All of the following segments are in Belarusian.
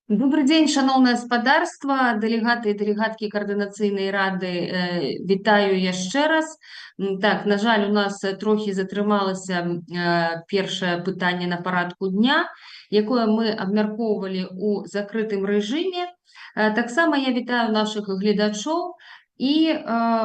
Добрый дзень, шаноўнае спадарства, дэлегаты і дэлегаткі каардынацыйнай рады, вітаю яшчэ раз. Так, на жаль, у нас трохі затрымалася першае пытанне на парадку дня, якое мы абмяркоўвалі ў закрытым рэжыме. Таксама я вітаю нашых гледачоў і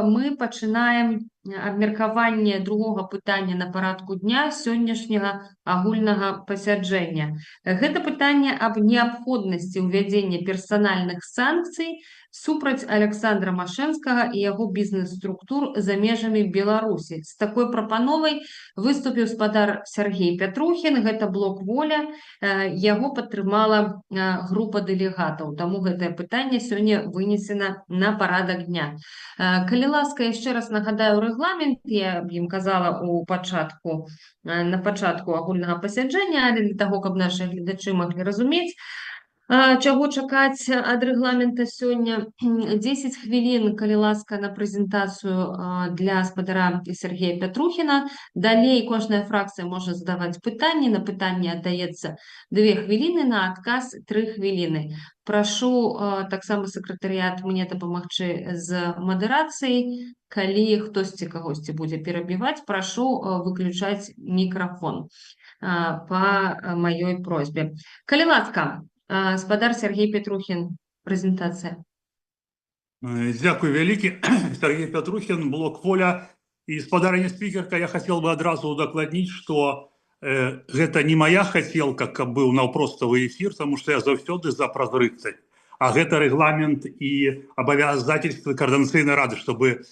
мы пачынаем абмеркаванне другога пытання на парадку дня сённяшняга агульнага пасяджэння. Гэта пытанне аб неабходнасці ўвядзення персанальных санкцый супраць Александра Машэнскага і яго бізнес-структур за межамі Беларусі. З такой прапановай выступіў спадар Сергей Пятрухін, гэта блок «Воля», яго падтрымала група дэлегатаў, таму гэтае пытанне сёння вынесена на парадак дня. Калі ласка, яшчэ раз нагадаю рэгламент, я ім казала на пачатку агульнага пасяджэння, але для таго, каб нашы гледачы маглі разумець, чаго чакаць ад рэгламента сёння. 10 хвілін, калі ласка, на прэзентацыю для спадара Сергея Пятрухіна. Далей кожная фракцыя можа задаваць пытанні. На пытанне аддаецца 2 хвіліны, на адказ 3 хвіліны. Прашу таксама сакратарыят мне дапамагчы з мадэрацыяй. Калі хтосьці кагосьці будзе перабіваць, прашу выключаць мікрафон па маёй просьбе. Калі ласка, спадар Сергей Пятрухін, прэзентацыя. Дякую вялікі. Сергей Пятрухін, блок «Воля». І, спадарня спікерка, я хацеў бы адразу удакладніць, што гэта не моя хацелка, каб быў наўпроставы эфір, таму што я заўсёды за празрыстасць. А гэта рэгламент і абавязательствы каардынацыйнай рады, чтобы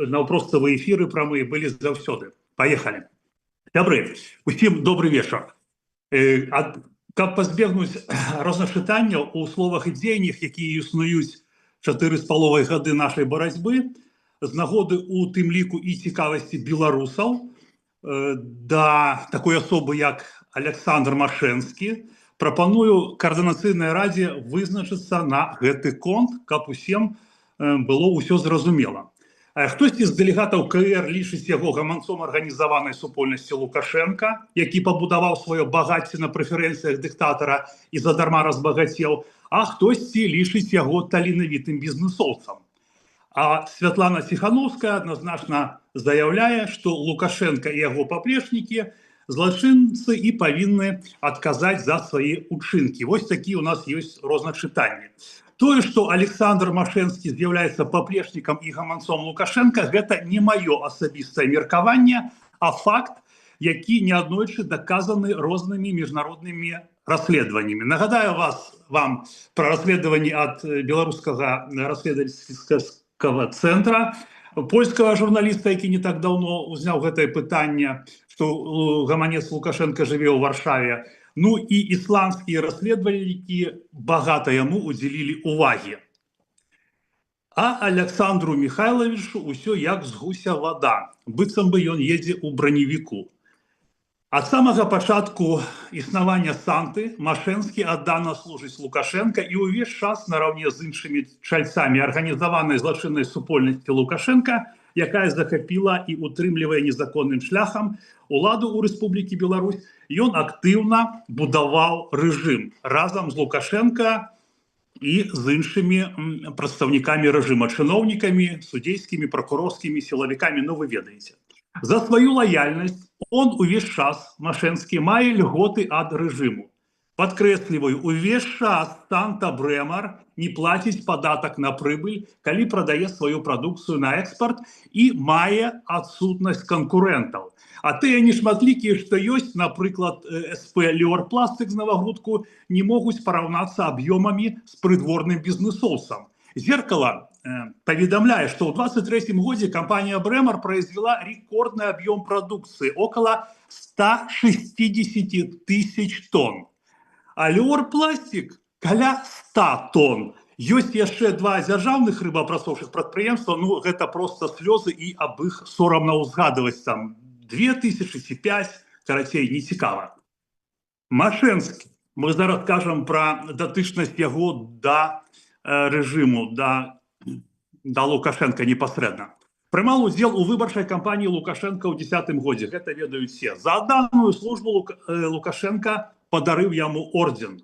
наўпроставыя эфіры прамыя былі заўсёды. Паехалі. Сябры, усім добры вечар. Каб пазбегнуць розначытанняў у словах і дзеяннях, якія існуюць 4,5 гады нашай барацьбы, з нагоды у тым ліку і цікавасці беларусаў да такой асобы, як Александр Машэнскі, прапаную каардынацыйнай радзе вызначыцца на гэты конт, каб усім было ўсё зразумела. Хтосьці з дэлегатаў КР лічыць яго гаманцом арганізаванай супольнасці Лукашенка, які пабудаваў сваё багацце на прэферэнцыях дыктатара і задарма разбагацеў, а хтосьці лічыць яго таленавітым бізнесоўцам. А Святлана Ціхановская адназначна заяўляе, што Лукашенка і яго паплечнікі злачынцы і павінны адказаць за свае учынкі. Вось такі у нас ёсць розначытанні. Тое, што Александр Машэнскі з'яўляецца паплечнікам і гаманцом Лукашенка, гэта не маё асабістае меркаванне, а факт, які неаднойчы даказаны рознымі міжнароднымі расследаваннямі. Нагадаю вам пра расследаванні ад беларускага расследавальніцкага цэнтра, польскага журналіста, які не так даўно узняў гэтае пытанне, што гаманец Лукашенка жыве ў Варшаве. Ну і ісландскія расследавальнікі багата яму удзялілі увагі. А Александру Михайловичу ўсё як з гуся вада, быццам бы ён едзе ў браневіку. Ад самага пачатку існавання санкцый Машэнскі аддана служыць Лукашенка і ўвесь час нараўне з іншымі чальцамі арганізаванай злачыннай супольнасці Лукашенка, якая захапіла і утрымлівае незаконным шляхам уладу ў Рэспублікі Беларусь, ён актыўна будаваў рэжым разам з Лукашенка і з іншымі прадстаўнікамі рэжыма, чыноўнікамі, судзейскімі, пракурорскімі, сілавікамі, ну вы ведаеце. За сваю лаяльнасць он увесь час, Машэнскі, мае льготы ад рэжыму. Падкрэсліваю, увесь час Санта Брэмар не плаціць падатак на прыбыль, калі прадае сваю прадукцыю на экспарт і мае адсутнасць канкурэнтаў. А тыя нешматлікія, што ёсць, напрыклад, СП «Леорпластык» з Навагрудку, не могуць параўнацца аб'ёмамі з прыдворным бізнесоўцам. «Зеркало» паведамляе, што ў 2023 годзе кампанія «Брэмар» произвела рекордны аб'ём прадукцыі, около 160 тысяч тонн. А «Леорпластик» каля 100 тонн. Ёсць яшчэ 2 дзяржаўных рыбаапрацоўчых прадпрыемстваў, ну гэта проста слёзы і аб іх сорамна ўзгадваць там 2000 ці 5, карацей, нецікава. Машэнскі, мы зараз кажам пра датычнасць яго да рэжыму, да Лукашенка непасрэдна. Прымаў удзел у выбарчай кампаніі Лукашенка ў 2010 годзе, гэта ведаюць все. За адданую службу Лукашенка падарыў яму орден.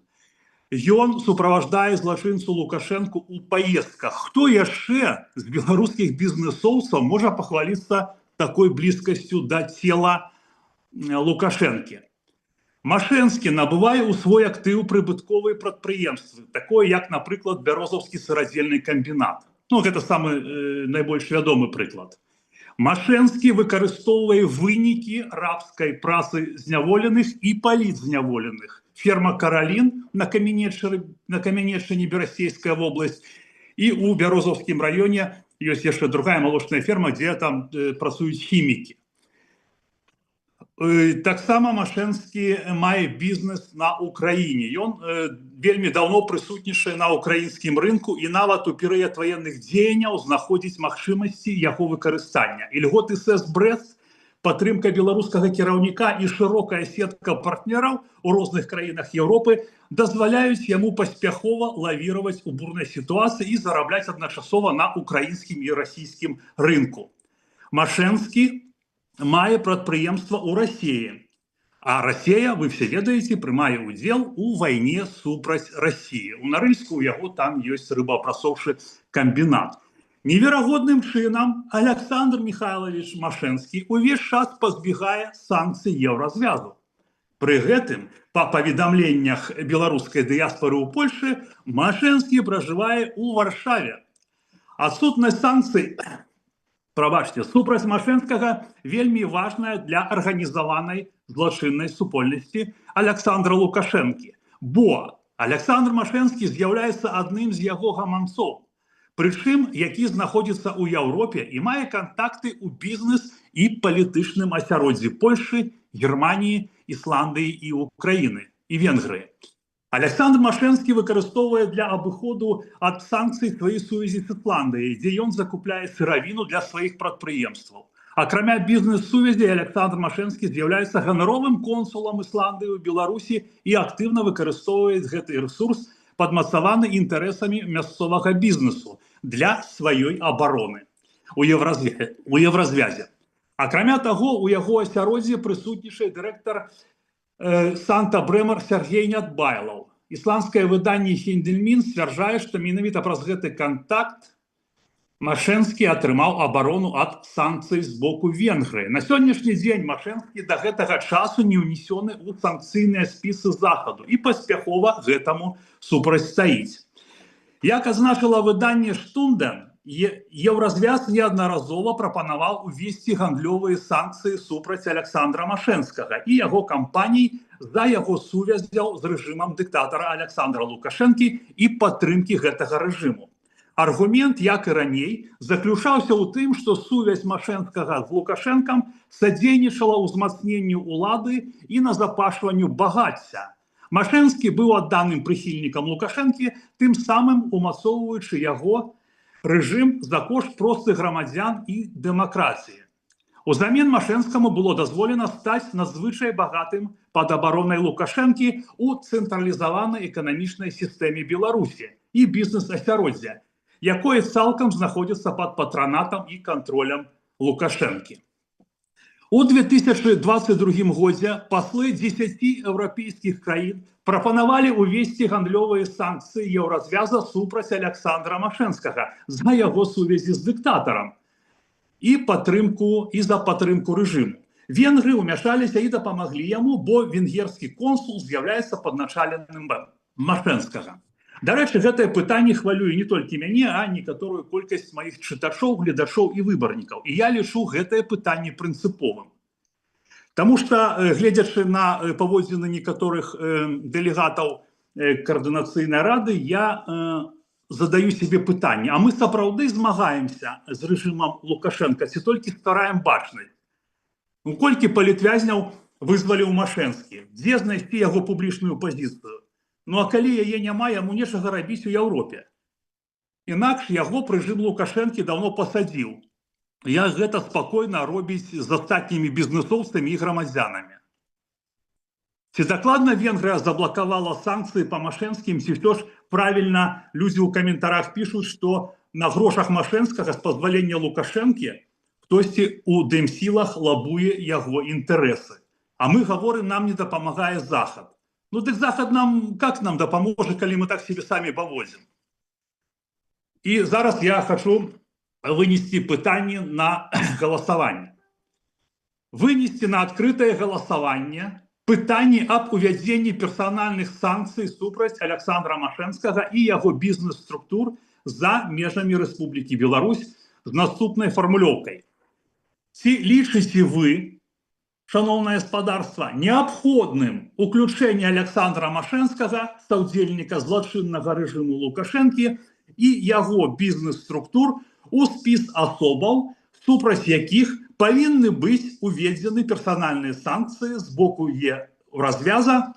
Ён суправаждае злачынцу Лукашэнку ў паездках. Хто яшчэ з беларускіх бізнэсоўцаў можа пахваліцца такой блізкасцю да цела Лукашэнкі? Машэнскі набывае ў свой актыў прыбытковыя прадпрыемствы, такое як, напрыклад, Бярозаўскі сырадзельны камбінат. Гэта самы найбольш вядомы прыклад. Машэнскі выкарыстоўвае вынікі рабскай працы зняволеных і палітзняволеных. Ферма «Каралін» на Камянеччыне, Берасцейская вобласць, і ў Бярозаўскім раёне ёсць яшчэ другая малочная ферма, дзе там працуюць хімікі. Таксама Машэнскі мае бізнес на Украіне. Ён вельмі даўно прысутнічае на украінскім рынку і нават у перыяд ваенных дзеянняў знаходзіць магчымасці яго выкарыстання. Ільготы СЭС Брэст, падтрымка беларускага кіраўніка і шырокая сетка партнераў у розных краінах Еўропы дазваляюць яму паспяхова лавіраваць у бурнай сітуацыі і зарабляць адначасова на украінскім і расійскім рынку. Машэнскі мае прадпрыемства ў Расіі. А Расія, вы все ведаеце, прымае ўдзел у вайне супраць Расіі. У Нарыльску у яго там ёсць рыбаапрацоўчы камбінат. Неверагодным чынам Александр Михайлович Машэнскі увесь час пазбегае санкцый Еўразвязу. Пры гэтым, па паведамленнях беларускай дыяспоры ў Польшы, Машэнскі пражывае ў Варшаве. Адсутнасць санкцый супраць Машэнскага вельмі важная для арганізаванай злачыннай супольнасці Александра Лукашэнкі, бо Александр Машэнскі з'яўляецца адным з яго гаманцоў, прычым які знаходзіцца ў Еўропе і мае кантакты ў бізнес і палітычным асяроддзі Польшы, Германіі, Ісландыі і Украіны і Венгрыі. Александр Машэнскі выкарыстоўвае для абыходу ад санкцый свае сувязі з Ісландыяй, дзе ён закупляе сыравіну для сваіх прадпрыемстваў. Акрамя бізнес-сувязей, Александр Машэнскі з'яўляецца ганаровым консулам Ісландыі ў Беларусі і актыўна выкарыстоўвае гэты рэсурс, падмацаваны інтарэсамі мясцовага бізнесу для сваёй абароны у Еўразвязе. Акрамя таго, у яго асяроддзі прысутнічае дырэктар Санта Брэмер Сергей Нядбайлаў. Ісландскае выданне «Хіндельмін» сцвярджае, што менавіта праз гэты кантакт Машэнскі атрымаў абарону ад санкцый з боку Венгрыі. На сённяшні дзень Машэнскі да гэтага часу не ўнесёны ў санкцыйныя спісы Захаду і паспяхова гэтаму супрацьстаіць. Як азначыла выданне «Штунден», Еўразвяз неаднаразова прапанаваў увесці гандлёвыя санкцыі супраць Александра Машэнскага і яго кампаній за яго сувязяў з рэжымам дыктатара Александра Лукашэнкі і падтрымкі гэтага рэжыму. Аргумент, як і раней, заключаўся ў тым, што сувязь Машэнскага з Лукашэнкам садзейнічала ўзмацненню ўлады і назапашванню багацця. Машэнскі быў адданым прыхільнікам Лукашэнкі, тым самым умацоўваючы яго рэжым за кошт простых грамадзян і дэмакратыі. Узамен Машэнскаму было дазволена стаць надзвычай багатым пад абаронай Лукашэнкі ў цэнтралізаванай эканамічнай сістэме Беларусі і бізнес-асяроддзя, якое цалкам знаходзіцца пад патранатам і кантролем Лукашэнкі. У 2022 годзе паслы 10 еўрапейскіх краін прапанавалі ўвесці гандлёвыя санкцыі Еўразвяза супраць Александра Машэнскага за яго сувязі з дыктатарам і за падтрымку рэжыму. Венгры ўмяшаліся і дапамаглі яму, бо венгерскі консул з'яўляецца падначаленым Машэнскага. Дарэчы, гэтае пытанне хвалюе не толькі мяне, а некаторую колькасць маіх чытачоў, гледачоў і выбарнікаў. І я лічу гэтае пытанне прынцыповым. Таму што, гледзячы на паводзіны некаторых дэлегатаў каардынацыйнай рады, я задаю себе пытанне, а мы сапраўды змагаемся з рэжымам Лукашэнка ці толькі ствараем бачнасць? Колькі палітвязняў вызваліў Машэнскі? Дзе знайсці яго публічную пазіцыю? А калі яе няма, яму нечага рабіць у Еўропе. Інакш яго рэжым Лукашэнкі даўно пасадзіў. Як гэта спакойна робіць з астатнімі бізнэсоўцамі і грамадзянамі. Ці дакладна Венгрыя заблакавала санкцыі па Машэнскім, ці ўсё ж правільна людзі ў каментарах пішуць, што на грошах Машэнскага з пазвалення Лукашэнкі хтосьці ў дэмсілах лабуе яго інтарэсы. А мы гаворым, нам не дапамагае Захад. Ну, так Захад нам, как нам допоможе, коли мы так себе сами повозим? І зараз я хочу вынести пытанне на голосование. Вынести на открытое голосование пытанне об увядзенні персональных санкцый супраць Александра Машэнскага і яго бізнес-структур за межамі Рэспублікі Беларусь з наступнай фармулёўкай. Ці лічыце вы, шановное господарство, необходным уключение Александра Машэнскага, саўдзельніка злачыннага рэжыму Лукашэнкі, і яго бізнес-структур у спіс асобаў, супраць якіх павінны быць уведзены персанальныя санкцыі з боку Еўразвяза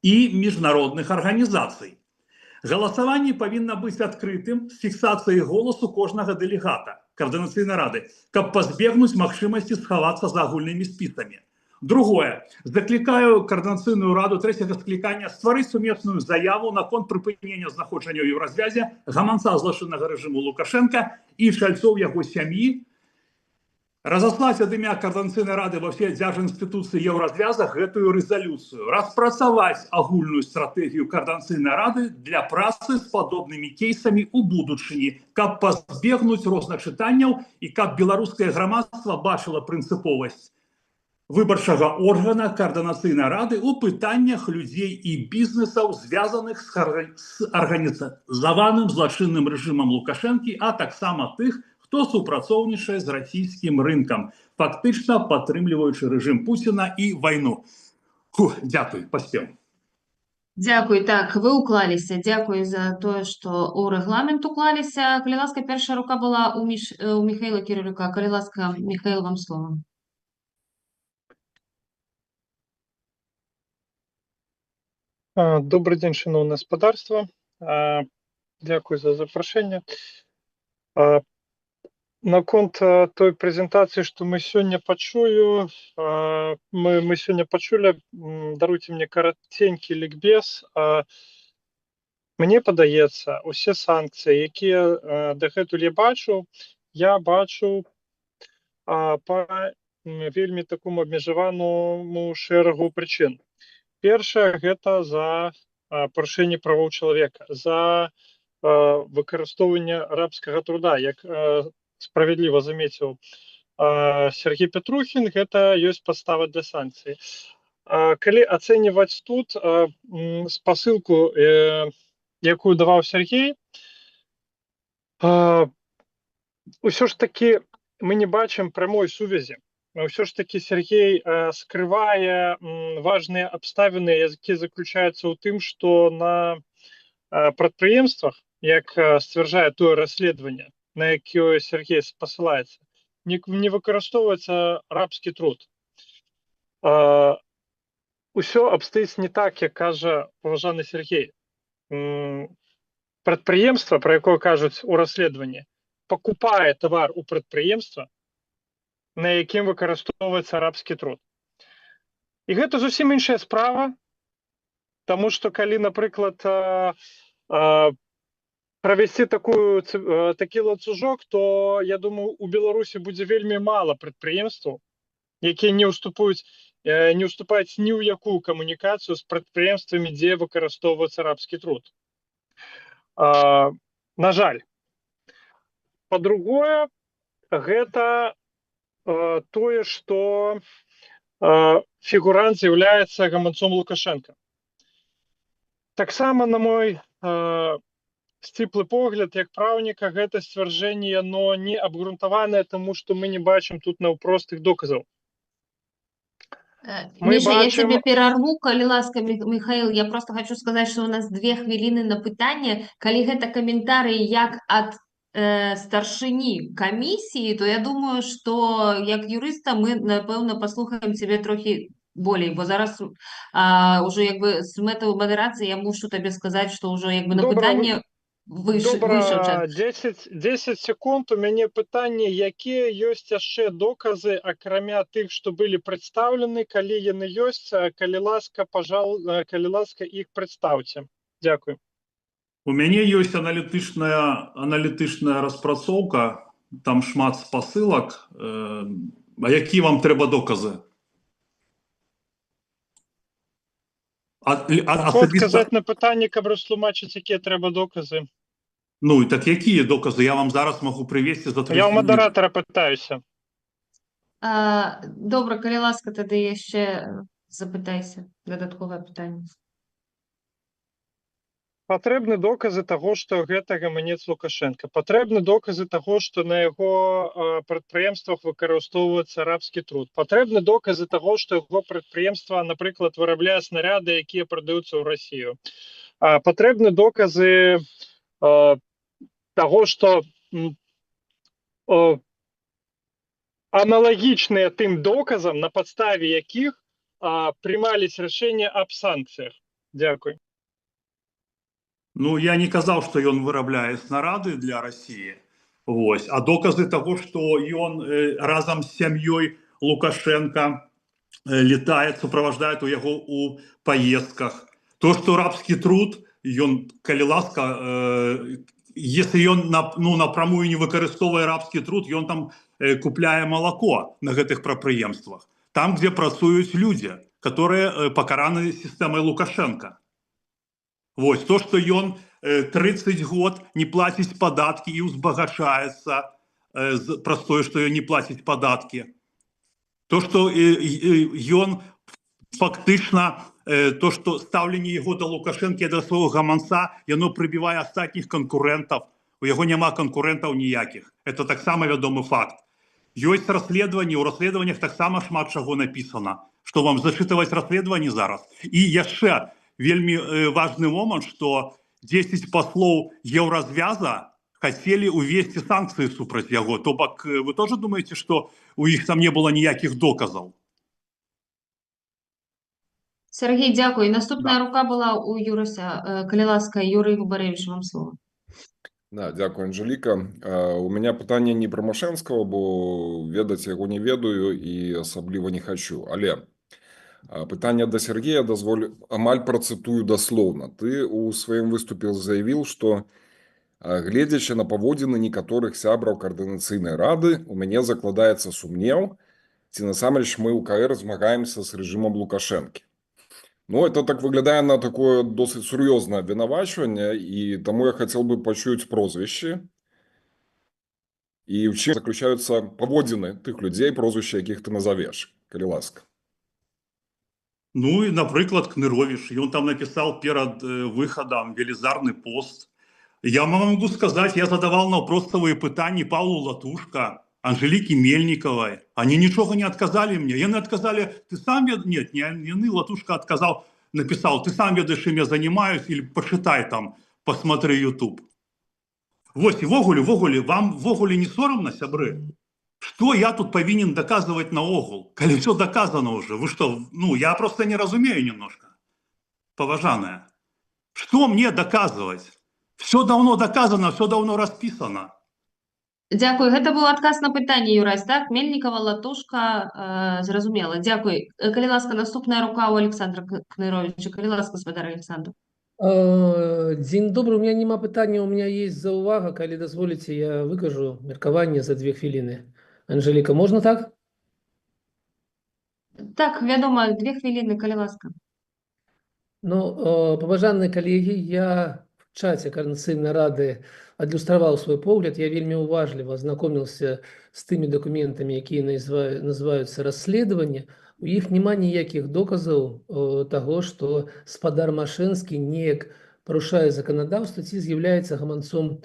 і міжнародных арганізацый. Галасаванне павінна быць адкрытым з фіксацыяй голасу кожнага дэлегата Координаційнай рады, каб пазбегнуць магчымасці схавацца за агульнымі спісамі. Другое. Закликаю Координаційную раду третьего скликания стварыць сумесную заяву наконт прыпынення знаходжання ў Еўразвязе гаманца злачыннага рэжыму Лукашенка і чальцоў яго сям'і, разослать ад імя Координаційнай рады во все дзяржинституцыі Еўразвяза гэтую рэзалюцыю, распрацаваць агульную стратэгію Координаційнай рады для працы з падобнымі кейсамі ў будучыні, каб пазбегнуць розначытанняў і каб беларускае грамадства бачыла прынцыповасць выбарчага органа Координаційнай рады ў пытаннях людзей і бізнесаў, звязаных з арганізаваным злачынным рэжымам Лукашэнкі, а таксама тых, хто супрацоўнічае з расійскім рынкам, фактычна падтрымліваючы рэжым Пуціна і вайну. Дякую, паспеў. Дзякуй, так, вы уклаліся. Дзякуй за тое, што ў рэгламент уклаліся. Калі ласка, першая рука была у Михаіла Кірылюка. Калі ласка, Михаіл, вам слово. Добрый день, шановне господарство. Дякую за запрошение. Наконт той прэзентацыі, што мы сёння пачую, мы сёння пачулі, даруйце мне караценькі лікбез. Мне падаецца, усе санкцыі, якія дагэтуль я бачу па вельмі такому абмежаваному шэрагу прычын. Першае, гэта за парушэнне правоў чалавека, за выкарыстоўванне рабскага труда, як справядліва замеціў Сергей Петрухін, гэта ёсць падстава для санкцый. Калі ацэньваць тут спасылку, якую даваў Сергей, ўсё ж такі мы не бачым прамой сувязі. Ўсё ж такі Сергей скрывае важныя абставіны, якія заключаюцца ў тым, што на прадпрыемствах, як сцвярджае тое расследаванне, на якое Сергей спасылаецца, не выкарыстоўваецца рабскі труд. Усё абстаіць не так, як кажа паважаны Сергей. Прадпрыемства, пра якое кажуць у расследаванні, пакупае тавар у прадпрыемства, на якім выкарыстоўваецца рабскі труд. І гэта зусім іншая справа, таму што калі, напрыклад, правесці такі ланцужок, то, я думаю, у Беларусі будзе вельмі мала прадпрыемстваў, якія не ўступаюць ні ў якую камунікацыю з прадпрыемствамі, дзе выкарыстоўваецца рабскі труд. На жаль. Па-другое, гэта тое, што фігурант з'яўляецца гаманцом Лукашенка. Таксама, на мой сціплы погляд, як праўніка, гэта сцвярджэнне, яно не абгрунтаванае, таму што мы не бачым тут наўпростых доказаў. Миша, я тебе перерву, калі ласка, Михаил, я просто хочу сказать, что у нас 2 хвилины на пытанне. Калі гэта каментарый як ад старшыні камісіі, то я думаю, што як юрыста мы, напэўна, паслухаем цябе трохі болей, бо зараз ўжо як бы з мэтаў мадэрацыі я мушу табе сказаць, што ўжо як бы на пытанне выйшаў час. 10 секунд. У мяне пытанне, якія ёсць яшчэ доказы, акрамя тых, што былі прадстаўлены, калі яны ёсць, калі ласка, іх прадстаўце. Дзякуй. У мяне ёсць аналітычная распрацоўка, там шмат спасылак. А які вам трэба доказы? Коротко Особисто, сказати на питання, каб розтлумачити, які треба докази. ну, так які докази? Я вам зараз можу привести за 3 Я у хвилини. модератора питаюся. Добре, коли ласка, тоді ще запитайся. Додаткове питання. Патрэбны доказы таго, што гэта гаманец Лукашенка. Патрэбны доказы таго, што на яго прадпрыемствах выкарыстоўваецца арабскі труд. Патрэбны доказы таго, што яго прадпрыемства, напрыклад, вырабляе снаряды, якія прадаюцца ў Расію. Патрэбны доказы таго, што аналагічныя тым доказам, на падставе якіх прымались рашэнне аб санкцыях. Дзякуй. Ну, я не казаў, што ён вырабляе снарады для России. Вось. А доказы того, што ён разам з сям'ёй Лукашенко летает, сопровождает у яго у поездках. То, что рабский труд, ён, калі ласка, если ён напрямую не выкарыстоўвае рабский труд, ён там купляе молоко на гэтых прадпрыемствах. Там, где працуюць люди, которые покараны системой Лукашенко. Вось, то, что ён 30 год не плаціць падаткі і узбагачаецца праз тое, што ён не плаціць падаткі. То, что ён фактычна, то, что стаўленне яго да Лукашэнкі, да свайго гаманца, яно прыбівае астатніх канкурэнтаў. У яго няма канкурэнтаў ніякіх. Это таксама вядомы факт. Ёсць расследаванні, у расследаваннях таксама шмат чаго напісана. Што вам зачытваць расследаванні зараз? І яшчэ вельмі важны момант, што 10 паслоў Еўразвяза хотели увести санкции супраць яго. То бок, вы тоже думаете, что у іх там не было ніякіх доказаў? Сергій, дякую. Наступна рука була у Юрася. Коли ласка, Юрій Губаревич, вам слово. Да, дякую, Анжеліка. У меня пытанне не пра Машэнскага, бо ведаць яго не ведаю і асабліва не хочу. Але пытанне да Сергея, дазволь, амаль працытую даслоўна. Ты у сваім выступе заявіў, што гледзячы на паводзіны некаторых сябраў каардынацыйнай рады, у мяне закладаецца сумнеў, ці насамрэч мы ў КР змагаемся з рэжымам Лукашэнкі. Ну, это так выглядае на такое досыць сур'ёзнае абвінавачванне, і таму я хацеў бы пачуць прозвішчы і ў чым заключаюцца паводзіны тых людзей, прозвішчы якіх ты назавеш, калі ласка. Ну и, напрыклад, Кнырович, ён там написал перед выходом велизарный пост. Я могу сказать, я задавал наўпроставыя пытанні Павлу Латушко, Анжелике Мельниковой. Они ничего не отказали мне. Яны отказали, ты сам ведаешь? Нет, не яны, Латушко отказал, написал, ты сам ведаешь, чем я занимаюсь, или почитай там, посмотри YouTube. Вот, и вогуле, вам вогуле не соромно, сябры? Что я тут повинен доказывать наогул? Коли все доказано уже. Вы что? Ну, я просто не разумею немножко. Поважанная. Что мне доказывать? Все давно доказано, все давно расписано. Дякую. Гэта быў адказ на пытанне, Юрась, так? Мельнікова, Латушка, зразумела. Дякую. Калі ласка, наступная рука у Александра Кныровича. Калі ласка, гаспадар Александр. Дзень добры, у меня няма пытання, у меня есть заўвага, калі дазволіце, я выкажу меркаванне за 2 хвіліны. Анжеліка, можна так? Так, вядома, 2 хвіліны, калі ласка. Ну, паважаныя калегі, я в чаце Координацыйнай рады адлюстраваў свой погляд, я вельмі уважліва ознакомился з тымі дакументамі, якія называюцца расследаванні. У іх няма ніякіх доказаў таго, што спадар Машэнскі неяк парушае заканадаўства ці з'яўляецца гаманцом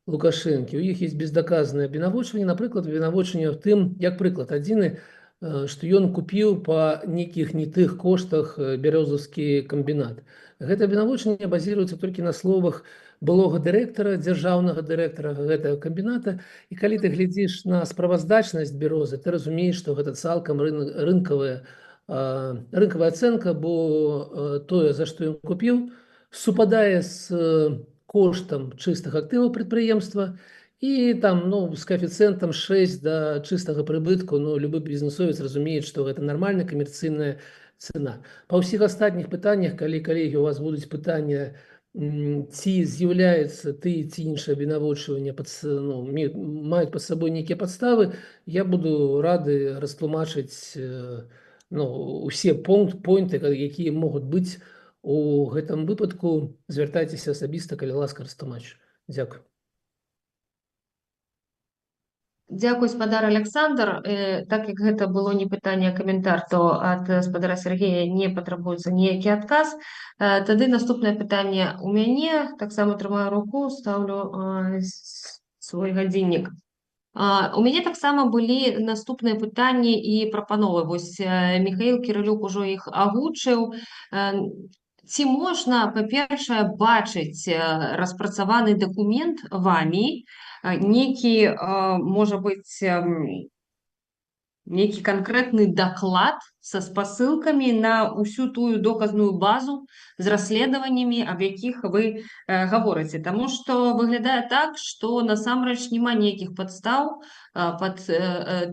Лукашэнкі. У іх есть бездаказанае абвінавачванне, напрыклад, абвінавачванне в тым, як прыклад адзіны, што ён купіў па нейкіх не тых коштах бярозаўскі камбінат. Гэта абвінавачванне базіруецца толькі на словах былога дырэктара, дзяржаўнага дырэктара гэтага камбіната, і калі ты глядзіш на справаздачнасць бярозы, ты разумееш, што гэта цалкам рынкавая ацэнка, бо тое, за што ён купіў, супадае з коштам чыстых актываў прадпрыемства і там, ну, з коэфіцыентам 6 да чыстага прыбытку, ну, любы бізнесовец разумее, што гэта нармальная камерцыйная цена. Па ўсіх астатніх пытаннях, калі, калегі, у вас будуць пытання, ці з'яўляецца ты ці іншае абвінавачванне, маюць пад сабой нейкія падставы, я буду рады растлумачыць усе пойнты, якія могуць быць У гэтым выпадку звяртайцеся асабіста, калі ласка, растлумачу. Дзякуй. Дзякуй, спадар Александр. Так як гэта было не пытанне, а каментар, то ад спадара Сергея не патрабуецца ніякі адказ. Тады наступнае пытанне у мяне. Таксама трымаю руку, ставлю свой гадзіннік. У мяне таксама былі наступныя пытанні і прапановы. Вось Міхаіл Кірылюк ужо іх агучыў. Ці можна, па-першае, бачыць распрацаваны дакумент вамі, нейкі, можа быць, нейкі канкрэтны даклад са спасылкамі на ўсю тую доказную базу з расследаваннямі, аб якіх вы гаворыце. Таму што выглядае так, што насамрэч няма ніякіх падстаў пад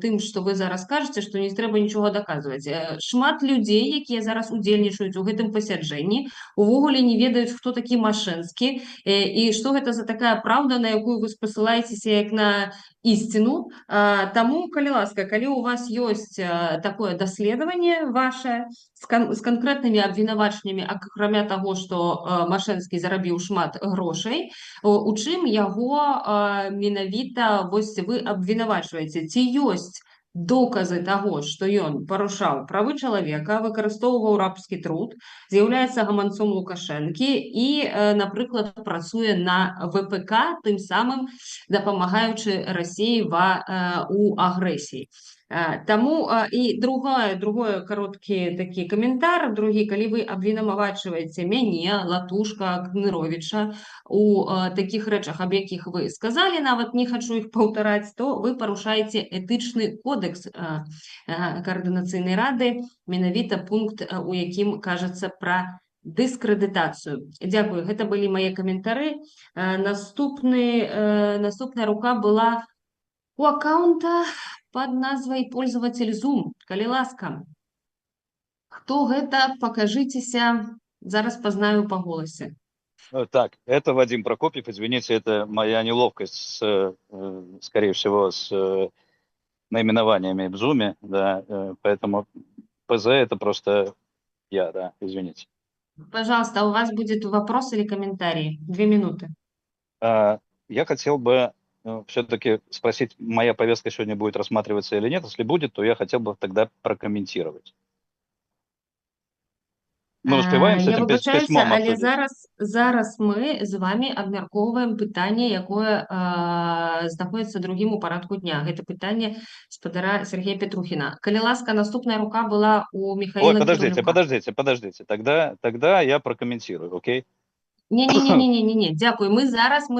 тым, што вы зараз кажаце, што не трэба нічога даказваць. Шмат людзей, якія зараз удзельнічаюць у гэтым пасяджэнні, увогуле не ведаюць, хто такі Машэнскі і што гэта за такая праўда, на якую вы спасылаецеся як на ісціну. Таму, калі ласка, калі у вас ёсць такое даследаванне вашае з канкрэтнымі абвінавачаннямі, акрамя таго, што Машэнскі зарабіў шмат грошай, у чым яго менавіта вось вы абвінавачваеце? Ці ёсць доказы таго, што ён парушаў правы чалавека, выкарыстоўваў рабскі труд, з'яўляецца гаманцом Лукашэнкі і, напрыклад, працуе на ВПК, тым самым дапамагаючы Расіі у агрэсіі. Таму і другое кароткі такі каментар, другі, калі вы абвінавачваеце мяне, Латушка, Кныровіча у такіх рэчах, аб якіх вы сказалі, нават не хачу іх паўтараць, то вы парушаеце этычны кодекс Координацыйнай рады, менавіта пункт, у якім кажацца пра дыскрэдытацыю. Дзякую, гэта былі мае каментары. Наступная рука была у аккаунта под назвай «Пользователь Zoom». Калі ласка, хто гэта, пакажыцеся, зараз пазнаю па голасе. Так, это Вадим Прокопьев, извините, это моя неловкость, скорее всего, с наименованиями в Zoom, да, поэтому ПЗ это просто я, да, извините. Пожалуйста, у вас будет вопрос или комментарий? 2 минуты. Я хотел бы все-таки спросить, моя повестка сегодня будет рассматриваться или нет. Если будет, то я хотел бы тогда прокомментировать. Мы успеваем с Я этим вибачаюся, письмом але обсудить? зараз ми з вами абмярковуємо питання, яке знаходиться другим у порядку дня. Це питання спадара Сергія Петрухіна. Калі ласка, наступна рука була у Михаила Ой, Кирилюка. подождите. Тогда я прокомментирую, окей? Ні, дякую. Ми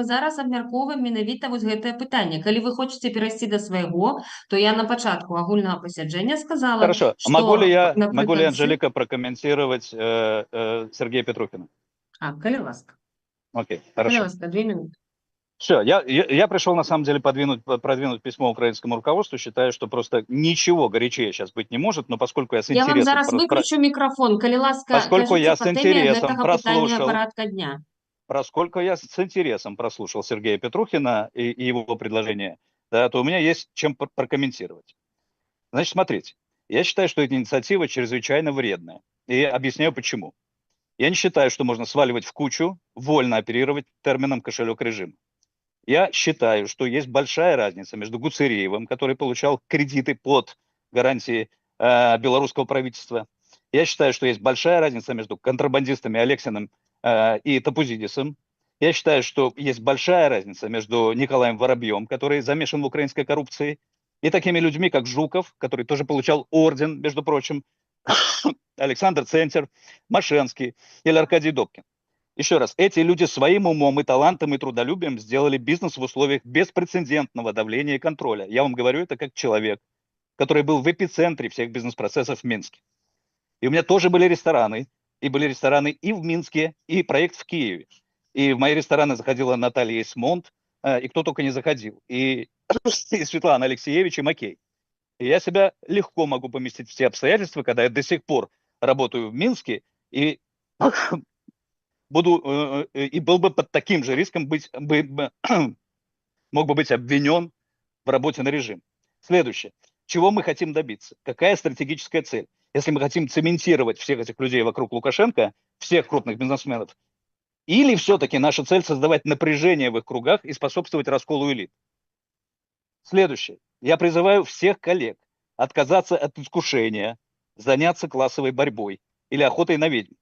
зараз абмярковуємо менавіта вось гэтае пытанне. Калі вы хочаце перайсці да свайго, то я на пачатку агульнага пасяджэння сказала, Хорошо. што Могу ли я, напрыканцы... Анжелика, прокомментировать Сергея Петрухина? Калі ласка. Окей, Калі хорошо. ласка, 2 минуты. Все, я пришел на самом деле продвинуть письмо украинскому руководству. Считаю, что просто ничего горячее сейчас быть не может, но поскольку я с Я интересом... вам зараз выключу микрофон, калі ласка, Поскольку я кажыце с па тэме интересом гэтага пытання прослушал... парадка дня. Поскольку я с интересом прослушал Сергея Петрухина и его предложение, да, то у меня есть чем прокомментировать. Значит, смотрите, я считаю, что эта инициатива чрезвычайно вредная. И объясняю почему. Я не считаю, что можно сваливать в кучу, вольно оперировать термином «кошелек режима». Я считаю, что есть большая разница между Гуцериевым, который получал кредиты под гарантии белорусского правительства. Я считаю, что есть большая разница между контрабандистами Алексиным и Топузидисом. Я считаю, что есть большая разница между Николаем Воробьем, который замешан в украинской коррупции, и такими людьми, как Жуков, который тоже получал орден, между прочим, Александр Центер, Машенский или Аркадий Добкин. Еще раз, эти люди своим умом и талантом и трудолюбием сделали бизнес в условиях беспрецедентного давления и контроля. Я вам говорю это как человек, который был в эпицентре всех бизнес-процессов в Минске. И у меня тоже были рестораны и в Минске, и проект в Киеве. И в мои рестораны заходила Наталья Эсмонт, и кто только не заходил. И Светлана Алексеевич, и Макей. И я себя легко могу поместить в те обстоятельства, когда я до сих пор работаю в Минске, и был бы под таким же риском мог бы быть обвинен в работе на режим. Следующее. Чего мы хотим добиться? Какая стратегическая цель? если мы хотим цементировать всех этих людей вокруг Лукашенко, всех крупных бизнесменов, или все-таки наша цель создавать напряжение в их кругах и способствовать расколу элит? Следующее. Я призываю всех коллег отказаться от искушения, заняться классовой борьбой или охотой на ведьм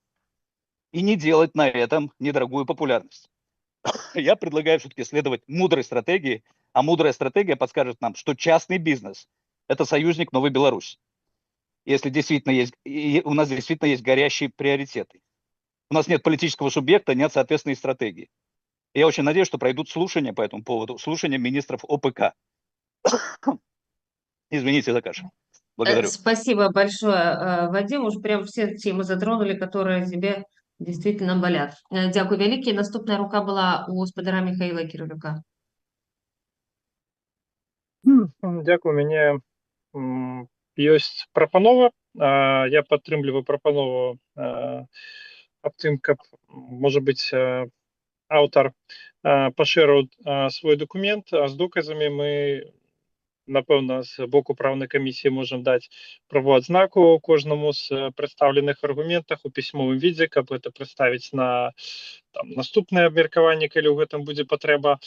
и не делать на этом недорогую популярность. Я предлагаю все-таки следовать мудрой стратегии, а мудрая стратегия подскажет нам, что частный бизнес – это союзник Новой Беларуси. Если действительно есть, и у нас действительно есть горящие приоритеты. У нас нет политического субъекта, нет соответственной стратегии. Я очень надеюсь, что пройдут слушания по этому поводу, слушания министров ОПК. Извините за кашу. Благодарю. Спасибо большое, Вадим. Уж прям все темы затронули, которые тебе действительно болят. Дякую велике. Наступная рука была у спадара Михаила Кирилюка. Дякую. У мяне ёсць прапанова. Я падтрымліваю прапанову аб тым, каб, можа быць, аўтар пашырыў свой дакумент з доказамі. Мы, напэўна, з боку праўнай камісіі можам даць правовую адзнаку кожнаму з прадстаўленых аргументах у пісьмовым відзе, каб гэта прадставіць на наступнае абмеркаванне, калі ў гэтым будзе патрэба.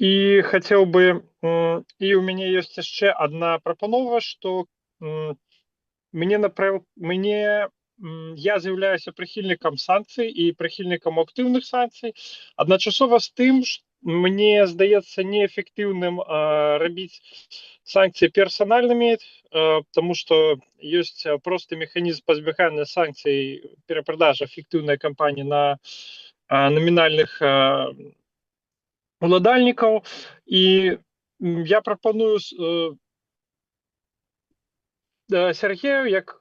І хацеў бы, і ў мяне ёсць яшчэ адна прапанова, што я з'яўляюся прыхільнікам санкцый і прыхільнікам актыўных санкцый. Адначасова з тым, мне здаецца неэфектыўным рабіць санкцыі персанальнымі, таму што ёсць просты механізм пазбягання санкцый перапродажа фіктыўнай кампаніі на намінальных уладальнікаў. І я прапаную Сергею, як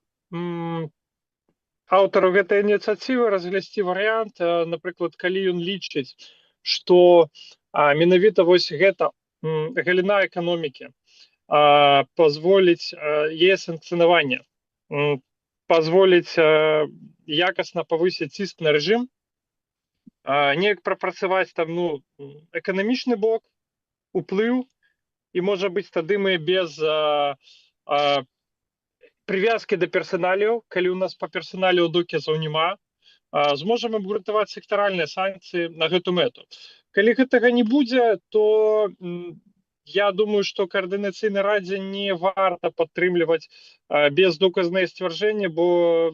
аўтару гэтай ініцыятывы, разглядзець варыянт, напрыклад, калі ён лічыць, што менавіта вось гэта галіна эканомікі пазволіць яе санкцыянаванне, пазволіць якасна павысіць ціск на рэжым, неяк прапрацаваць там эканамічны бок, уплыў, і можа быць тады мы без прывязкі да персаналіяў, калі ў нас па персаналіяў доказаў няма, зможам абгрунтаваць сектаральныя санкцыі на гэту мэту. Калі гэтага не будзе, то я думаю, што каардынацыйнай радзе не варта падтрымліваць бездоказныя сцвярджэнні, бо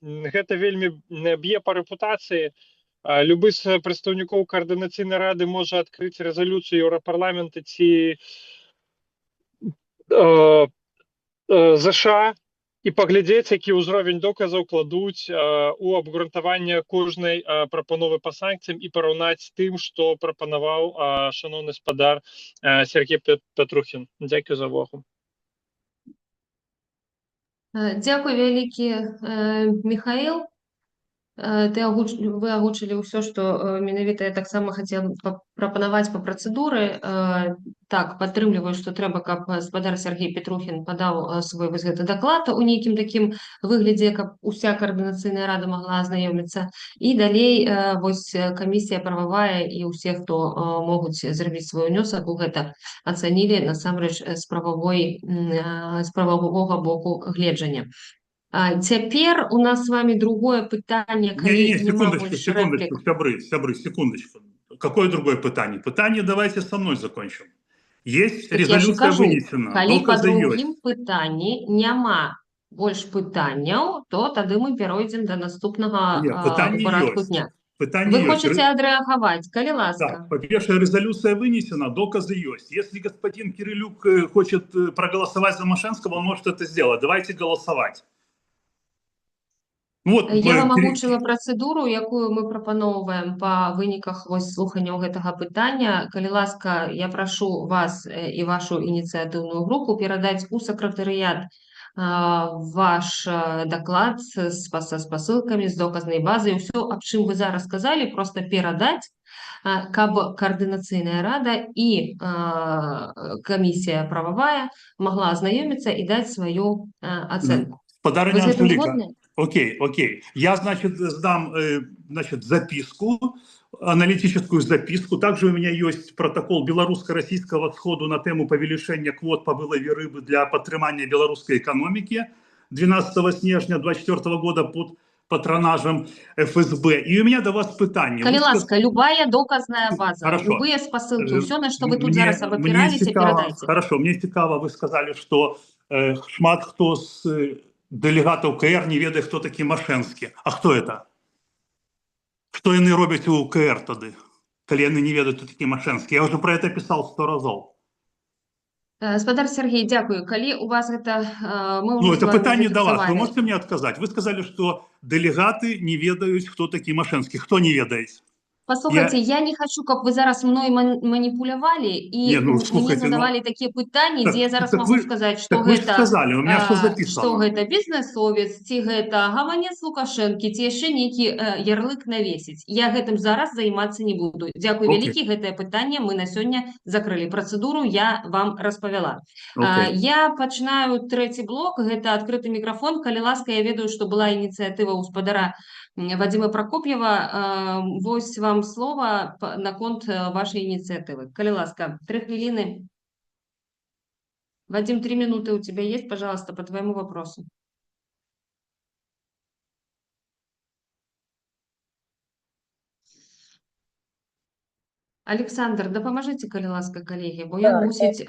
гэта вельмі б'е па рэпутацыі. Любы з прадстаўнікоў каардынацыйнай рады можа адкрыць рэзалюцыю Еўрапарламента ці ЗША і паглядзець, які ўзровень доказаў кладуць у абгрунтаванне кожнай прапановы па санкцыям і параўнаць з тым, што прапанаваў шаноўны спадар Сергей Пятрухін. Дзякую за увагу. Дякую вялікі, Михаил. Вы агучылі ўсё, што менавіта я таксама хацела прапанаваць па працэдуры. Так, падтрымліваю, што трэба, каб спадар Сергей Пятрухін падаў свой вось гэты даклад у нейкім такім выглядзе, каб уся каардынацыйная рада магла азнаёміцца. І далей вось камісія прававая і ўсе, хто могуць зрабіць свой унёсак у гэта, ацанілі насамрэч з прававога боку гледжання. Цяпер у нас с вами другое пытанне, калі нема больш рэплік. Сябры, секундочку. Какое другое пытанне? Пытанне давайте со мной закончим. Есть резолюция вынесена. Калі па другім пытанні няма больш пытанняў, то тады мы перайдзем да наступнага парадку дня. Вы хочаце адрэагаваць, калі ласка. Да, по-перше, резолюция вынесена, доказы есть. Если господин Кирилюк хочет проголосовать за Мошенского, он может это сделать. Давайте голосовать. Я вам агучыла працэдуру, якую мы прапаноўваем па выніках слуханняў гэтага пытання. Калі ласка, я прашу вас і вашу ініцыятыўную групу перадаць у сакратарыят ваш даклад з спасылкамі, з доказнай базай. Усё, аб чым вы зараз сказалі, проста перадаць, каб каардынацыйная рада і камісія прававая магла азнаёміцца і даць сваю ацэнку. Вы з гэтым згодны? Окей. Я, сдам, записку, аналитическую записку. Также у меня есть протокол белорусско-российского сходу на тему повелишения квот по вылове рыбы для подтримания белорусской экономики. 12 снежня 24 года под патронажем ФСБ. И у меня до вас питання. Калі Ви сказ- ласка, любая доказная база, Хорошо. любые спасылки, все, на что вы тут Мне- зараз мне обопиралися, цікаво- передайте. Хорошо, мне цікаво, ви сказали, що шмат хто з делегатів КР не ведає, хто такі Машенські. А хто це? Що вони роблять у КР тоді, коли вони не ведають, хто такі Машенські? Я вже про це писав 100 разів. Спадар Сергей, дякую. Калі у вас гэта мы Ну, уже это з вами питання до вас. Ви зафіксавалі. можете мені відказати? Ви сказали, що делегати не ведають, хто такі Машенські. Хто не ведає? Послухайте, я не хочу, каб ви зараз мною маніпулювали і Не, ну, мені слухайте, задавали такі питання, так- дзе я зараз так могу ви- сказати, што Так ви ж гэта сказали, у мене все што записано. гэта бізнесовец, ці гэта гаманец Лукашэнкі, ці яшчэ нейкі ярлык навесіць. Я гэтым зараз займацца не буду. Дзякуй Окей. вялікі, гэтае пытанне мы на сёння закрылі. Працэдуру я вам распавяла. Окей. Я пачынаю трэці блок, гэта адкрыты мікрафон. Калі ласка, я ведаю, што была ініцыятыва ў спадара Вадима Прокопьева. Вось вам слова наконт вашей инициативы. Калі ласка, 3 хвилины. Вадим, 3 минуты у тебя есть, пожалуйста, по твоему вопросу. Александр, допоможите, калі ласка, коллеги, бо я мусить...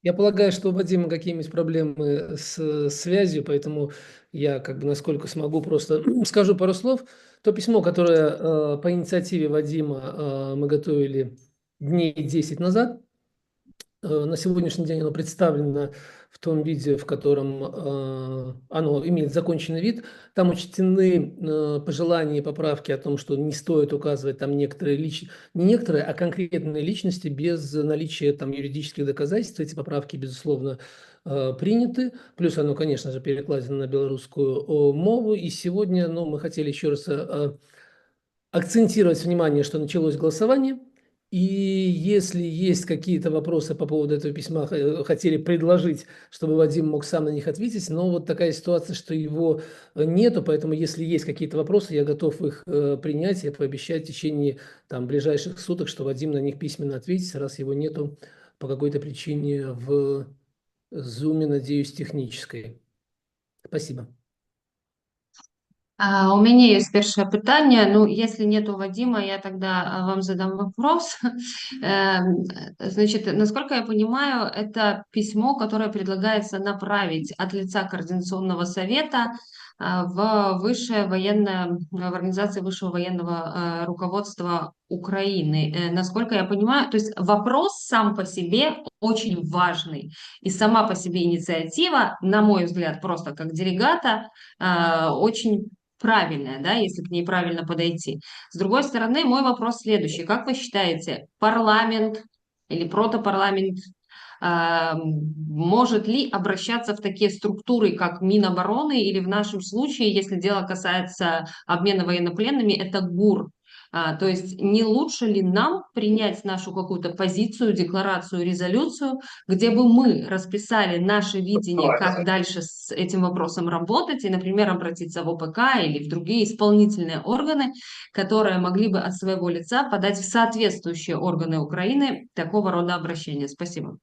Я полагаю, что у Вадима какие-нибудь проблемы с связью, поэтому я, как бы, насколько смогу, просто скажу пару слов. То письмо, которое по инициативе Вадима мы готовили дней 10 назад, на сегодняшний день оно представлено в том виде, в котором оно имеет законченный вид. Там учтены пожелания и поправки о том, что не стоит указывать там некоторые не некоторые, а конкретные личности без наличия там юридических доказательств. Эти поправки, безусловно, приняты. Плюс оно, конечно же, перекладено на белорусскую мову. И сегодня мы хотели еще раз акцентировать внимание, что началось голосование. И если есть какие-то вопросы по поводу этого письма, хотели предложить, чтобы Вадим мог сам на них ответить, но вот такая ситуация, что его нету, поэтому если есть какие-то вопросы, я готов их принять и пообещать в течение ближайших суток, что Вадим на них письменно ответит, раз его нету по какой-то причине в Zoom, надеюсь, технической. Спасибо. У меня есть первое питание. Ну, если нету Вадима, я тогда вам задам вопрос. Значит, насколько я понимаю, это письмо, которое предлагается направить от лица Координационного совета в организации высшего военного руководства Украины. Насколько я понимаю, то есть вопрос сам по себе очень важный. И сама по себе инициатива, на мой взгляд, просто как делегата, очень правильная, да, если к ней правильно подойти. С другой стороны, мой вопрос следующий. Как вы считаете, парламент или протопарламент может ли обращаться в такие структуры, как Минобороны, или в нашем случае, если дело касается обмена военнопленными, это ГУР? То есть не лучше ли нам принять нашу какую-то позицию, декларацию, резолюцию, где бы мы расписали наше видение, как дальше с этим вопросом работать, и, например, обратиться в ОПК или в другие исполнительные органы, которые могли бы от своего лица подать в соответствующие органы Украины такого рода обращения? Спасибо.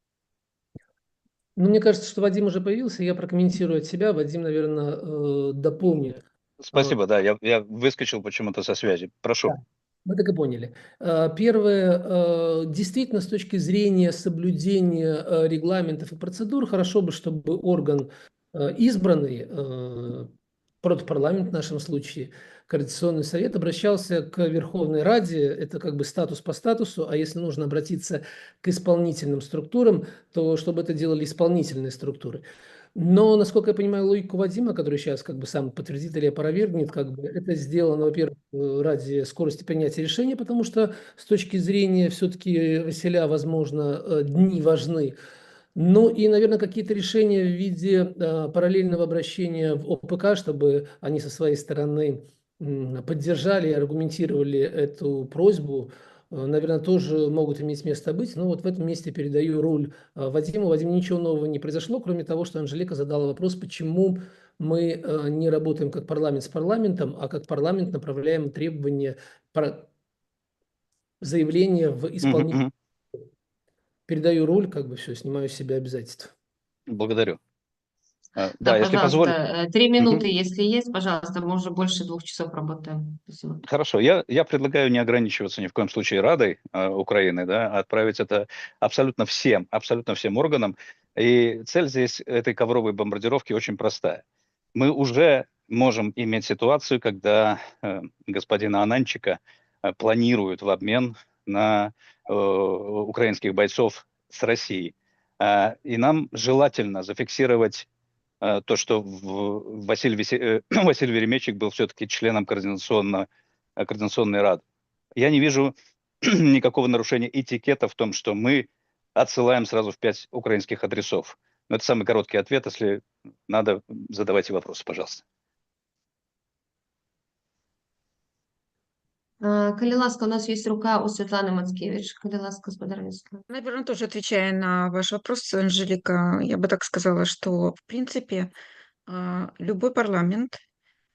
Ну, мне кажется, что Вадим уже появился, я прокомментирую от себя, Вадим, наверное, дополнит. Спасибо, да, я выскочил почему-то со связи. Прошу. Да. Мы так и поняли. Первое, действительно, с точки зрения соблюдения регламентов и процедур, хорошо бы, чтобы орган избранный, протопарламент в нашем случае, Координационный совет, обращался к Верховной Раде, это как бы статус по статусу, а если нужно обратиться к исполнительным структурам, то чтобы это делали исполнительные структуры. Но, насколько я понимаю, логику Вадима, который сейчас как бы сам подтвердит или опровергнет, как бы это сделано, во-первых, ради скорости принятия решения, потому что с точки зрения все-таки Василя, возможно, дни важны. Ну и, наверное, какие-то решения в виде параллельного обращения в ОПК, чтобы они со своей стороны поддержали и аргументировали эту просьбу, наверное, тоже могут иметь место быть. Но вот в этом месте передаю роль Вадиму. Вадим, ничего нового не произошло, кроме того, что Анжелика задала вопрос, почему мы не работаем как парламент с парламентом, а как парламент направляем требования, заявления в исполнение. Передаю роль, как бы все, снимаю с себя обязательства. Благодарю. Да, если пожалуйста, позволите. 3 Мгм. минуты, если есть, пожалуйста, мы уже больше 2 часов работаем. Спасибо. Хорошо, я предлагаю не ограничиваться ни в коем случае Радой Украины, да, а отправить это абсолютно всем органам. И цель здесь этой ковровой бомбардировки очень простая. Мы уже можем иметь ситуацию, когда господина Ананчика планируют в обмен на украинских бойцов с Россией. И нам желательно зафиксировать то, что Василий Веремейчик был все-таки членом координационной рады. Я не вижу никакого нарушения этикета в том, что мы отсылаем сразу в 5 украинских адресов. Но это самый короткий ответ. Если надо, задавайте вопросы, пожалуйста. Коли ласка, у нас есть рука у Светланы Мацкевич. Коли ласка, господарня Светлана. Наверное, тоже отвечая на ваш вопрос, Анжелика, я бы так сказала, что, в принципе, любой парламент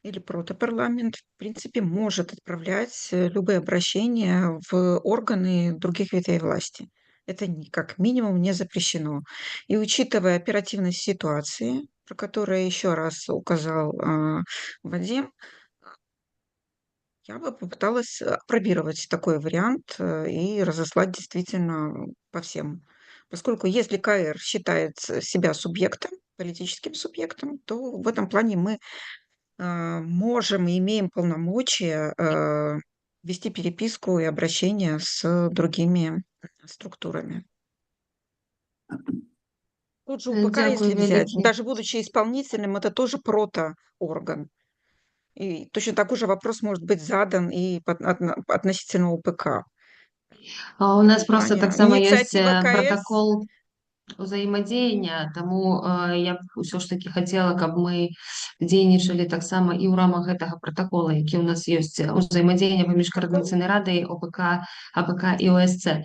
или протопарламент, в принципе, может отправлять любые обращения в органы других ветвей власти. Это как минимум не запрещено. И учитывая оперативность ситуации, про которую еще раз указал Вадим, я бы попыталась опробировать такой вариант и разослать действительно по всем. Поскольку если КР считает себя субъектом, политическим субъектом, то в этом плане мы можем и имеем полномочия вести переписку и обращение с другими структурами. Тот же УПК, Дякую если взять, велике. даже будучи исполнительным, это тоже протоорган. И точно такой же вопрос может быть задан и относительно УПК. У нас просто Плане так само есть инициатива КС. протокол узаемадзеяння, таму я б ўсё ж таки хацела, каб мы дзейнічалі таксама і ў рамах гэтага пратакола, які ў нас ёсць узаемадзеяння паміж каардынацыйнай радай ОПК, АПК і ОСЦ.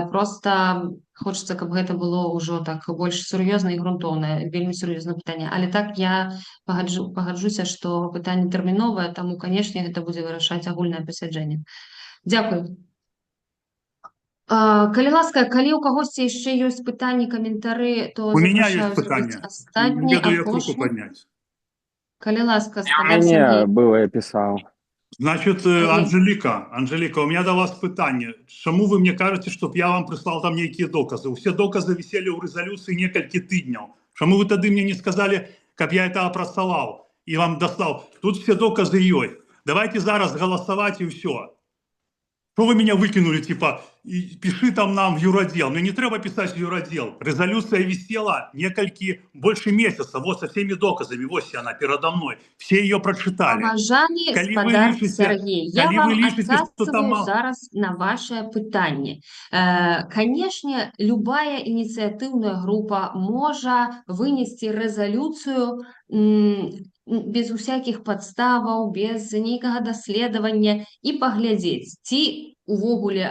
Проста хочацца, каб гэта было ўжо так больш сур'ёзна і грунтоўна, вельмі сур'ёзнае пытанне. Але так я пагаджуся, што пытанне тэрміновае, таму, канешне, гэта будзе вырашаць агульнае пасяджэнне. Дзякуй. Калі ласка, калі ў кагосьці яшчэ ёсць пытанні, каментары, то У меня запрашаю есть зрабіць питание. астатні, Веду я руку апошні. поднять. Калі ласка, У спадар меня Сергей. было, я писал. Значит, Анжелика, у меня до вас питание. Чому вы мне кажете, щоб я вам прислал там некие доказы? Все доказы висели в резолюции несколько тыдней. Чому вы тогда мне не сказали, как я это опростовал и вам достал? Тут все доказы есть. Давайте зараз голосовать и все. Что вы меня выкинули, типа, и пиши там нам в юродел. Мне не треба писать в юродел. Резолюция висела больше месяца, вот со всеми доказами, вот она передо мной. Все ее прочитали. Паважаны Калі вы спадар лічыце- Сергей, я калі вам вы лічыце, што там адказваю мал- зараз на ваше пытанне. Канешне, любая ініцыятыўная група можа вынесці рэзалюцыю без усякіх падставаў, без нейкага даследавання і паглядзець, ці увогуле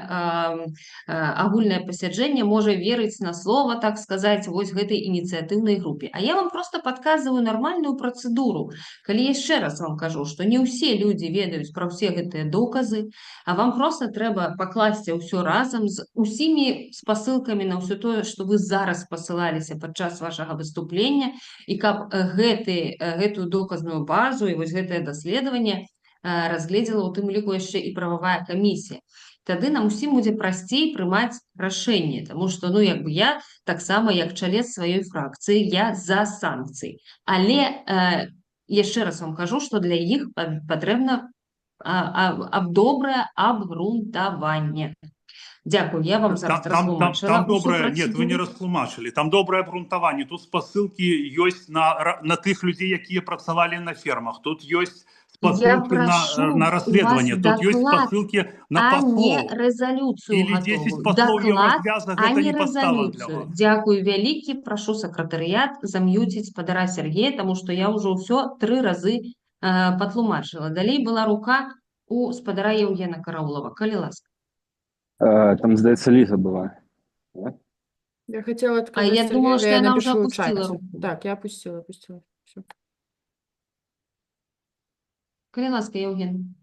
агульнае пасяджэнне можа верыць на слова, так сказаць, вось гэтай ініцыятыўнай групе. А я вам просто падказваю нармальную працэдуру. Калі яшчэ раз вам кажу, што не ўсе людзі ведаюць пра ўсе гэтыя доказы, а вам просто трэба пакласці ўсё разам з усімі спасылкамі на ўсё тое, што вы зараз спасылаліся падчас вашага выступлення, і каб гэтую доказную базу і вось гэтае даследаванне разгледзела ў тым ліку яшчэ і прававая камісія. Тады нам усім будзе прасцей прымаць рашэнне, таму што я таксама як чалец сваёй фракцыі, я за санкцыі. Але яшчэ раз вам кажу, што для іх патрэбна добрае абгрунтаванне. Дякую, я вам зараз растлумачыла Там усю доброе, нет, вы не працэдуру. растлумачили. Там доброе обґрунтование. Тут спасылки есть на тых людей, якія працавалі на фермах. Тут есть Я спасылки прашу на у расследование. вас Тут есть доклад, спасылки на а не послов. рэзалюцыю Или 10 гатовую. послов Доклад, Еврозвяза, а гэта не не подстава для рэзалюцыю. вас. Дякую вялікі, прашу сакратарыят зам'юціць спадара Сергея, таму што я ўжо ўсё 3 разы патлумачыла. Далей была рука у спадара Еўгена Караулова. Калі ласка. Там, здаецца, Лиза была. Да? Я хотела А отказать я Сергею, думала, но что я она уже напишу в опустила чате. руку. Так, я опустила. Всё. Калі ласка, Еўген.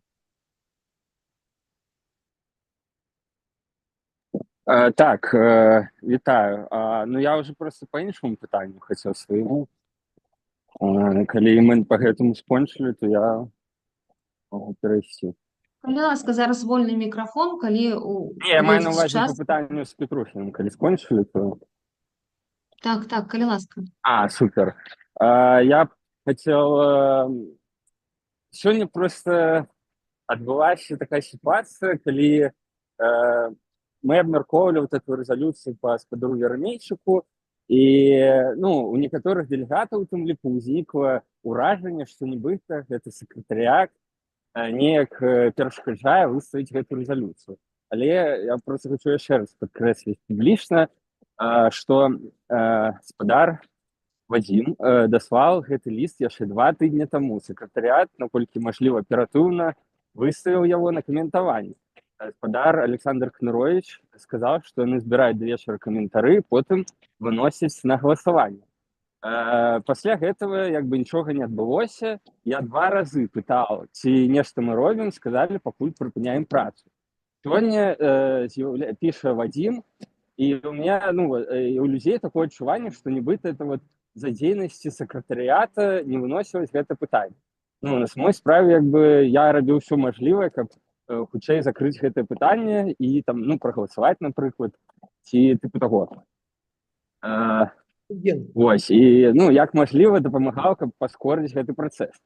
Так, вітаю. Ну, я вже просто по іншому питанню хотів своєму. Калі мы па гэтаму скончылі, то я магу перайсці. Калі ласка, зараз вольны мікрафон, калі Не, я маю на увойдзець увазе час. па пытанню з Петрухіным, калі скончылі, то... Так, калі ласка. Супер. Я б хацеў... Сёння проста адбылася такая сітуацыя, калі мы абмяркоўвалі вот эту рэзалюцыю па спадару Верамейчыку, і у некаторых дэлегатаў, у тым ліку, узнікла ўражанне, што нібыта гэты сакратарыят неяк перашкаджае выставіць гэту рэзалюцыю. Але я проста хочу яшчэ раз падкрэсліць публічна, што спадар Вадзім даслаў гэты ліст яшчэ 2 тыдні таму. Сакратарыят, наколькі мажліва, аператыўна выставіў яго на каментаванне. Спадар Александр Кнырович сказаў, што яны збіраюць да вечара каментары, потым выносяць на галасаванне. Пасля гэтага як бы нічога не адбылося. Я 2 разы пытаў, ці нешта мы робім, сказалі, пакуль прыпыняем працу. Сёння піша Вадзім, і у меня, у людзей такое адчуванне, што нібыта это вот за дзейнасці сакратарыята не выносілась гэта пытанне. На самой справе, як бы, я рабіў ўсё мажлівае, каб хутчэй закрыць гэтае пытанне і там, прагаласаваць, напрыклад, ці тыпу таго. Вось, і, як мажліва дапамагаў, каб паскорыць гэты працэс.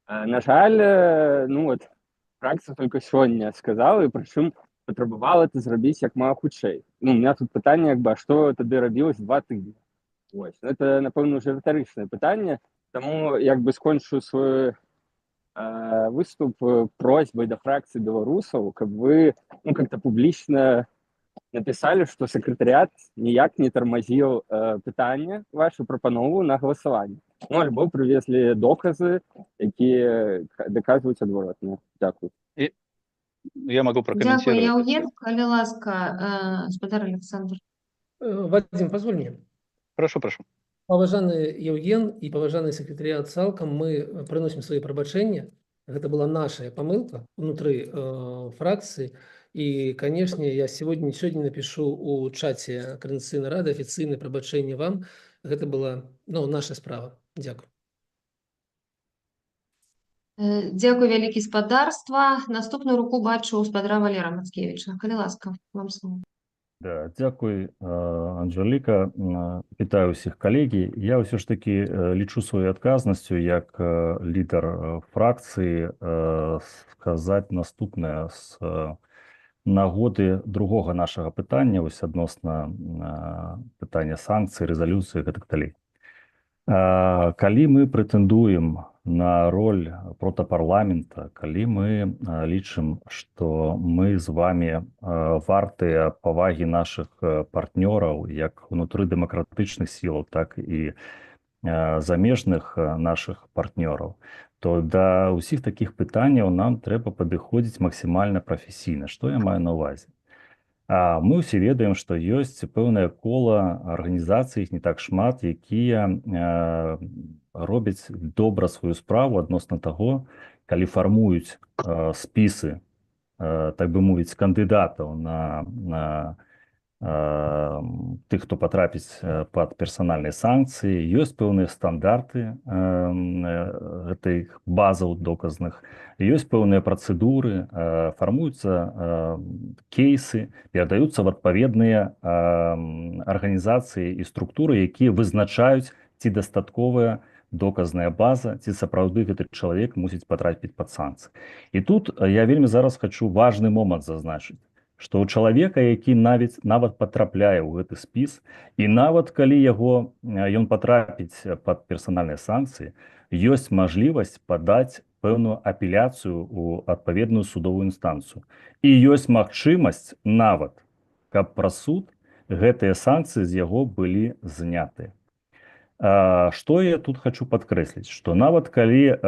На жаль, фракцыя толькі сёння сказала, і прычым патрабавала это зрабіць як мага хутчэй. У меня тут пытанне, як бы, а што тады рабілось 2 тыдні? Вось, это, напэўна, уже рытарычнае пытанне, таму, як бы, скончу свой выступ просьбай да фракцыі беларусаў, каб вы, как-то публічна написали, што сакратарыят ніяк не тармазіў пытанне, вашу прапанову на галасаванне. Альбо прывезлі доказы, якія даказваюць адваротнае. Дзякуй. Я могу прокомментировать. Дякую, Яўген. Калі ласка, спадар Александр. Вадим, позволь мне. Прошу. Паважаны Яўген і паважаны сакратарыят цалкам, мы прыносім свае прабачэнні. Гэта была наша памылка внутры фракцыі. І, канешне, я сёння напишу у чаце Координацыйнай рады афіцыйнае прабачэнне вам. Гэта была, наша справа. Дзякуй. Дзякуй вялікі, спадарства. Наступную руку бачу у спадара Валера Мацкевіча. Калі ласка, вам слово. Да, дзякуй, Анжеліка. Вітаю ўсіх калегі. Я ўсё ж такі лічу сваёй адказнасцю як лідар фракцыі сказаць наступнае з нагоды другога нашага пытання, вось адносна пытання санкцый, рэзалюцыі, гэтак далей. Калі мы прэтэндуем на роль протапарламента, калі мы лічым, што мы з вами вартыя павагі нашых партнёраў, як унутры дэмакратычных сілаў, так і замежных нашых партнёраў, то да ўсіх такіх пытанняў нам трэба падыходзіць максімальна прафесійна. Што я маю на ўвазе? Мы ўсе ведаем, што ёсць пэўнае кола арганізацый, іх не так шмат, якія робяць добра сваю справу адносна таго, калі фармуюць спісы, так бы мовіць, кандыдатаў на тых, хто патрапіць пад персанальныя санкцыі. Ёсць пэўныя стандарты гэтых базаў доказных, ёсць пэўныя працэдуры, фармуюцца кейсы, перадаюцца в адпаведныя арганізацыі і структуры, якія вызначаюць, ці дастатковая доказная база, ці сапраўды гэты чалавек мусіць патрапіць пад санкцыі. І тут я вельмі зараз хочу важны момант зазначыць, што ў чалавека, які нават патрапляе ў гэты спіс, і нават калі ён патрапіць пад персанальныя санкцыі, ёсць мажлівасць падаць пэўную апеляцыю ў адпаведную судовую інстанцыю. І ёсць магчымасць нават, каб праз суд гэтыя санкцыі з яго былі знятыя. Што я тут хочу падкрэсліць, што нават калі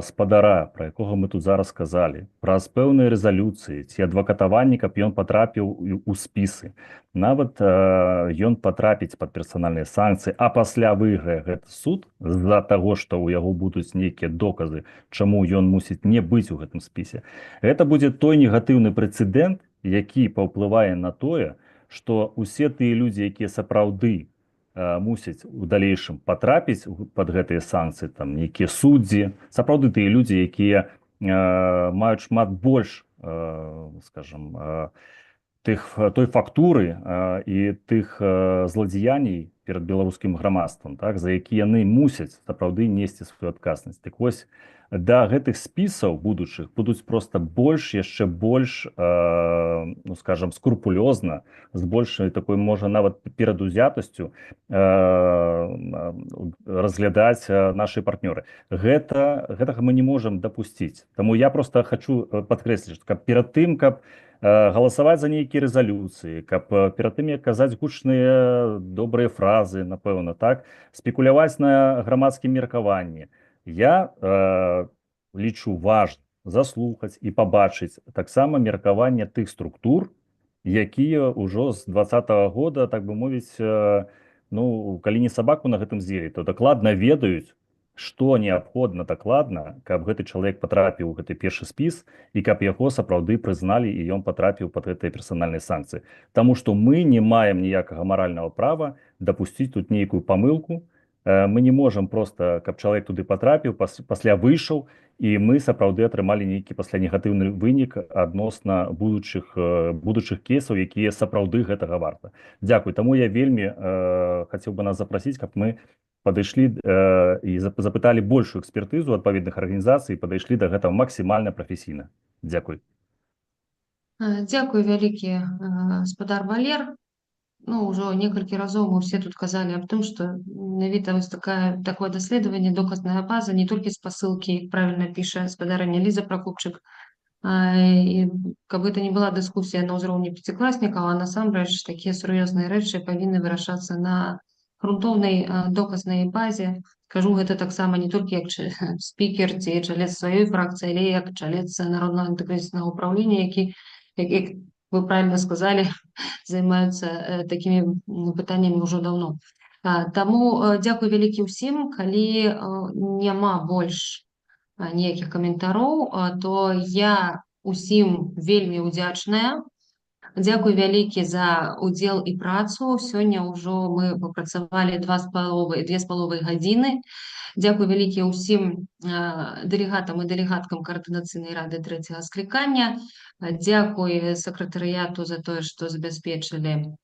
спадара, пра якога мы тут зараз сказалі, праз пэўныя рэзалюцыі ці адвакатаванні, каб ён патрапіў у спісы, нават ён патрапіць пад персанальныя санкцыі, а пасля выйграе гэты суд з-за таго, што ў яго будуць нейкія доказы, чаму ён мусіць не быць у гэтым спісе. Гэта будзе той негатыўны прэцэдэнт, які паўплывае на тое, што усе тыя людзі, якія сапраўды мусяць у далейшым патрапіць пад гэтыя санкцыі, там нейкія суддзі, сапраўды тыя людзі, якія маюць шмат больш, скажем, той фактуры і тых злодзеяній перад беларускім грамадствам, так, за які яны мусяць сапраўды несці сваю адказнасць. Так вось, да гэтых спісаў будучых будуць проста больш, яшчэ больш, ну, скажем, скрупулёзна, з большай такой, можа, нават перадузятасцю разглядаць нашы партнёры. Гэтага мы не можам дапусціць. Таму я проста хочу падкрэсліць, што перад тым, каб галасаваць за нейкія рэзалюцыі, каб перад тым, як казаць гучныя добрыя фразы, напэўна, так, спекуляваць на грамадскім меркаванні, я лічу важна заслухаць і пабачыць таксама меркаванне тых структур, якія ўжо з 2020 года, так бы мовіць, ну, калі не сабаку на гэтым з'елі, то дакладна ведаюць, што неабходна дакладна, каб гэты чалавек патрапіў у гэты першы спіс і каб яго сапраўды прызналі і ён патрапіў пад гэтыя персанальныя санкцыі. Таму што мы не маем ніякага маральнага права дапусціць тут нейкую памылку. Мы не можам проста, каб чалавек туды патрапіў, пасля выйшаў, і мы сапраўды атрымалі нейкі пасля негатыўны вынік адносна будучых кейсаў, якія сапраўды гэтага варта. Дзякуй. Таму я вельмі хацеў бы нас запрасіць, каб мы падышлі і запыталі большую экспертызу адпаведных арганізацый і падышлі да гэтага максімальна прафесійна. Дзякуй. Дзякуй вялікі, гаспадар Валер. Ну, ўжо некалькі разоў мы ўсе тут казалі аб тым, што менавіта вось такое даследаванне, доказная база, не толькі спасылкі, правільна піша гаспадарыня Ліза Пракопчык, і каб гэта не была дыскусія на ўзроўні пяцікласнікаў, а насамрэч такія сур'ёзныя рэчы павінны вырашацца на грунтоўнай доказнай базе. Кажу гэта таксама не толькі як спікер ці чалец сваёй фракцыі, але як чалец Народнага антыкрызіснага ўпраўлення, які, як вы правильно сказали, займаюцца такімі пытаннямі ўжо даўно. Таму дзякуй вялікі ўсім. Калі няма больш ніякіх каментароў, то я усім вельмі ўдзячная. Дзякуй вялікі за удзел і працу. Сёння ўжо мы папрацавалі 2,5 гадзіны. Дзякуй вялікі ўсім дэлегатам і дэлегаткам Каардынацыйнай рады трэцяга склікання. Дзякуй сакратарыяту за тое, што забяспечылі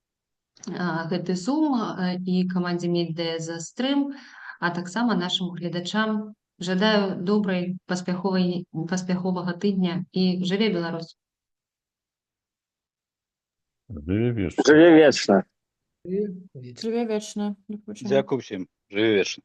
гэты Zoom і камандзе Media за стрым, а таксама нашым гледачам жадаю добрай, паспяховага тыдня і жыве Беларусь! Жыве вечна. Жыве вечна. Жыве вечна. Дзякуй всім. Жыве вечна.